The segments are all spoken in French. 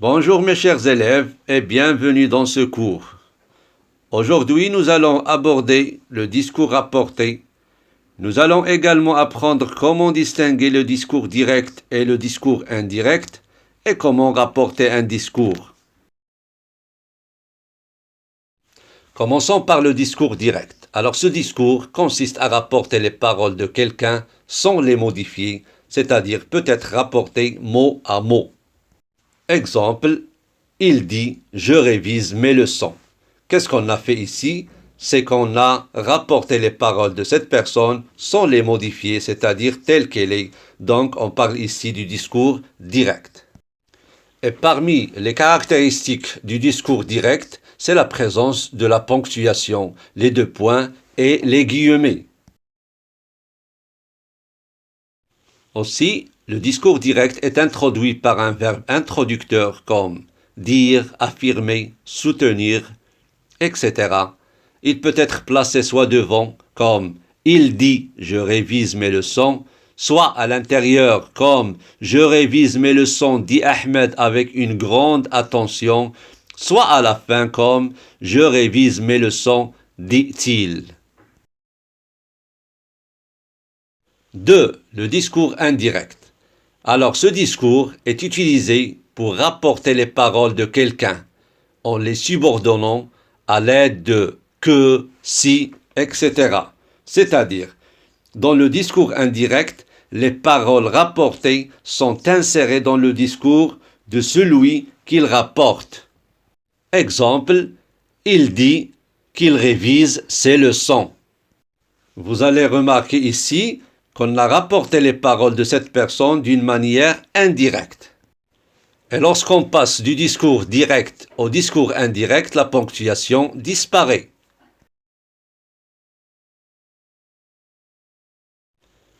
Bonjour mes chers élèves et bienvenue dans ce cours. Aujourd'hui, nous allons aborder le discours rapporté. Nous allons également apprendre comment distinguer le discours direct et le discours indirect et comment rapporter un discours. Commençons par le discours direct. Alors ce discours consiste à rapporter les paroles de quelqu'un sans les modifier, c'est-à-dire peut être rapporté mot à mot. Exemple, il dit « Je révise mes leçons ». Qu'est-ce qu'on a fait ici? C'est qu'on a rapporté les paroles de cette personne sans les modifier, c'est-à-dire telles qu'elles est. Donc, on parle ici du discours direct. Et parmi les caractéristiques du discours direct, c'est la présence de la ponctuation, les deux points et les guillemets. Aussi, le discours direct est introduit par un verbe introducteur comme dire, affirmer, soutenir, etc. Il peut être placé soit devant comme il dit je révise mes leçons, soit à l'intérieur comme je révise mes leçons dit Ahmed avec une grande attention, soit à la fin comme je révise mes leçons dit-il. 2. Le discours indirect. Alors ce discours est utilisé pour rapporter les paroles de quelqu'un en les subordonnant à l'aide de que, si, etc. C'est-à-dire, dans le discours indirect, les paroles rapportées sont insérées dans le discours de celui qu'il rapporte. Exemple, il dit qu'il révise ses leçons. Vous allez remarquer ici qu'on a rapporté les paroles de cette personne d'une manière indirecte. Et lorsqu'on passe du discours direct au discours indirect, la ponctuation disparaît.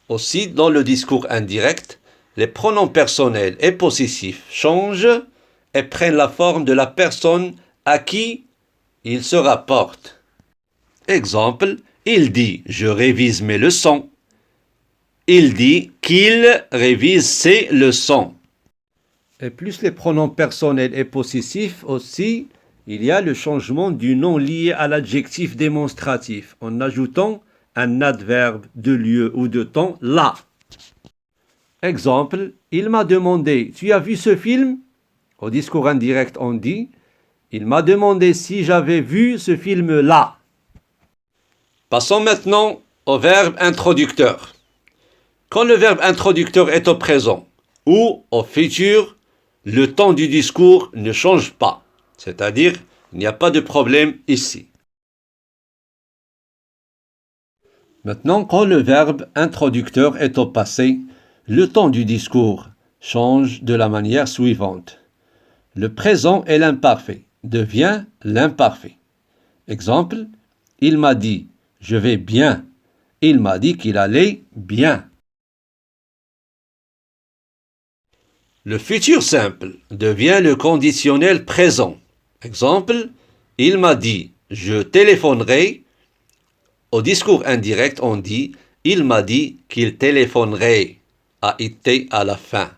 Aussi, dans le discours indirect, les pronoms personnels et possessifs changent et prennent la forme de la personne à qui ils se rapportent. Exemple, il dit « Je révise mes leçons ». Il dit qu'il révise ses leçons. Et plus les pronoms personnels et possessifs aussi, il y a le changement du nom lié à l'adjectif démonstratif en ajoutant un adverbe de lieu ou de temps là. Exemple, il m'a demandé « Tu as vu ce film ?» Au discours indirect, on dit « Il m'a demandé si j'avais vu ce film-là ». Passons maintenant au verbe introducteur. Quand le verbe introducteur est au présent ou au futur, le temps du discours ne change pas, c'est-à-dire il n'y a pas de problème ici. Maintenant, quand le verbe introducteur est au passé, le temps du discours change de la manière suivante. Le présent et l'imparfait devient l'imparfait. Exemple, il m'a dit « je vais bien ». Il m'a dit qu'il allait bien. Le futur simple devient le conditionnel présent. Exemple, il m'a dit « je téléphonerai ». Au discours indirect, on dit « il m'a dit qu'il téléphonerait » à IT à la fin.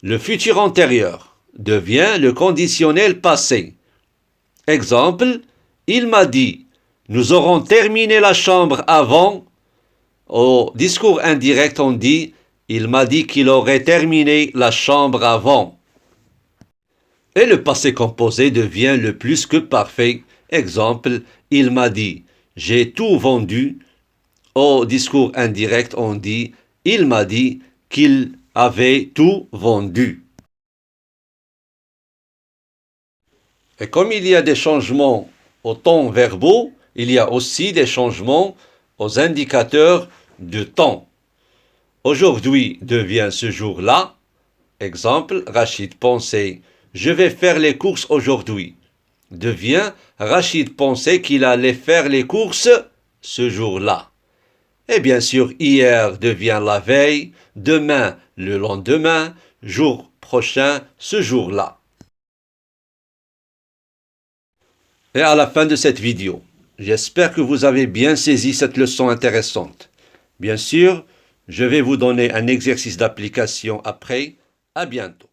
Le futur antérieur devient le conditionnel passé. Exemple, il m'a dit « nous aurons terminé la chambre avant ». Au discours indirect, on dit « il m'a dit qu'il aurait terminé la chambre avant ». Et le passé composé devient le plus que parfait. Exemple, il m'a dit « j'ai tout vendu ». Au discours indirect, on dit « il m'a dit qu'il avait tout vendu ». Et comme il y a des changements aux temps verbaux, il y a aussi des changements aux indicateurs de temps. Aujourd'hui devient ce jour-là. Exemple, Rachid pensait « je vais faire les courses aujourd'hui » devient Rachid pensait qu'il allait faire les courses ce jour-là. Et bien sûr, hier devient la veille, demain le lendemain, jour prochain ce jour-là. Et à la fin de cette vidéo, j'espère que vous avez bien saisi cette leçon intéressante. Bien sûr, je vais vous donner un exercice d'application après. À bientôt.